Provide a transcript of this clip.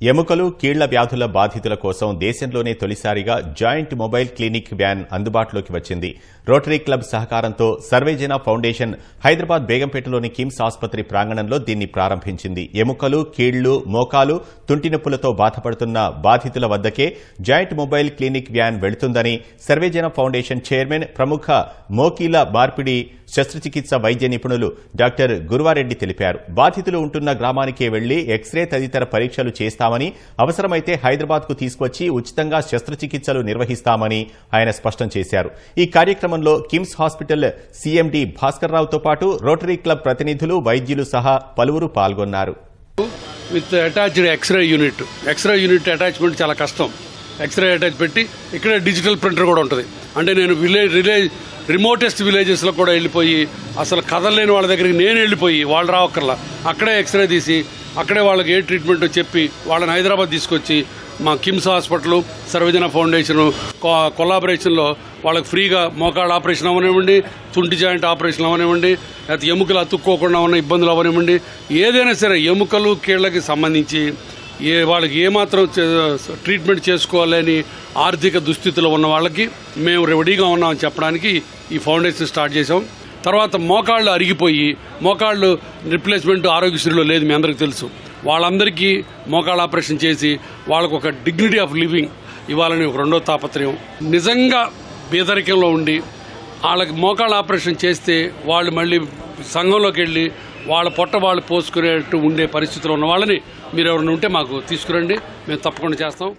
ఎముకలు కీళ్ల వ్యాధుల బాధితుల కోసం దేశంలోనే తొలిసారిగా జాయింట్ మొబైల్ క్లినిక్ వ్యాన్ అందుబాటులోకి వచ్చింది. రోటరీ క్లబ్ సహకారంతో సర్వేజన ఫౌండేషన్ హైదరాబాద్ బేగంపేటలోని కిమ్స్ ఆసుపత్రి ప్రాంగణంలో దీన్ని ప్రారంభించింది. ఎముకలు, కీళ్లు, మోకాలు, తుంటి నొప్పులతో బాధపడుతున్న బాధితుల వద్దకే జాయింట్ మొబైల్ క్లినిక్ వ్యాన్ వెళుతుందని సర్వేజన ఫౌండేషన్ చైర్మన్, ప్రముఖ మోకీల మార్పిడి శస్త్రచికిత్స వైద్య నిపుణులు డాక్టర్ గురువారెడ్డి తెలిపారు. బాధితులు ఉంటున్న గ్రామానికే వెళ్లి ఎక్స్రే తదితర పరీక్షలు చేస్తామని, అవసరమైతే హైదరాబాద్కు తీసుకొచ్చి ఉచితంగా శస్త్రచికిత్సలు నిర్వహిస్తామని ఆయన స్పష్టం చేశారు. ఈ కార్యక్రమంలో కిమ్స్ హాస్పిటల్ సీఎండీ భాస్కర్ రావుతో పాటు రోటరీ క్లబ్ ప్రతినిధులు, వైద్యులు సహా పలువురు పాల్గొన్నారు. With attached x-ray unit attachment చాలా కష్టం. ఎక్స్రే అటాచ్ పెట్టి ఇక్కడ డిజిటల్ ప్రింటర్ కూడా ఉంటుంది. అంటే నేను రిమోటెస్ట్ విలేజెస్లో కూడా వెళ్ళిపోయి అసలు కదలలేని వాళ్ళ దగ్గరికి నేను వెళ్ళిపోయి వాళ్ళు రావక్కర్లా అక్కడే ఎక్స్రే తీసి అక్కడే వాళ్ళకి ఏ ట్రీట్మెంట్ చెప్పి వాళ్ళని హైదరాబాద్ తీసుకొచ్చి మా కిమ్స్ హాస్పిటల్, సర్వేజన ఫౌండేషన్ కొలాబరేషన్లో వాళ్ళకి ఫ్రీగా మోకాళ్ళ ఆపరేషన్ అవనివ్వండి, తుంటి జాయింట్ ఆపరేషన్ అవనివ్వండి, లేకపోతే ఎముకలు అతుక్కోకుండా ఉన్న ఇబ్బందులు అవనివ్వండి, ఏదైనా సరే ఎముకలు కీళ్ళకి సంబంధించి వాళ్ళకి ఏమాత్రం ట్రీట్మెంట్ చేసుకోవాలని ఆర్థిక దుస్థితిలో ఉన్న వాళ్ళకి మేము రెడీగా ఉన్నామని చెప్పడానికి ఈ ఫౌండేషన్ స్టార్ట్ చేసాం. తర్వాత మోకాళ్ళు అరిగిపోయి మోకాళ్ళు రిప్లేస్మెంట్ ఆరోగ్యశ్రీలో లేదు, మీ అందరికీ తెలుసు. వాళ్ళందరికీ మోకాళ్ళ ఆపరేషన్ చేసి వాళ్ళకు ఒక డిగ్నిటీ ఆఫ్ లివింగ్ ఇవ్వాలని ఒక రెండో తాపత్రయం. నిజంగా పేదరికంలో ఉండి వాళ్ళకి మోకాళ్ళ ఆపరేషన్ చేస్తే వాళ్ళు మళ్ళీ సంఘంలోకి వెళ్ళి వాళ్ళ పొట్ట వాళ్ళు పోసుకునేట్టు ఉండే పరిస్థితిలో ఉన్న వాళ్ళని మీరు ఎవరైనా ఉంటే మాకు తీసుకురండి, మేము తప్పకుండా చేస్తాం.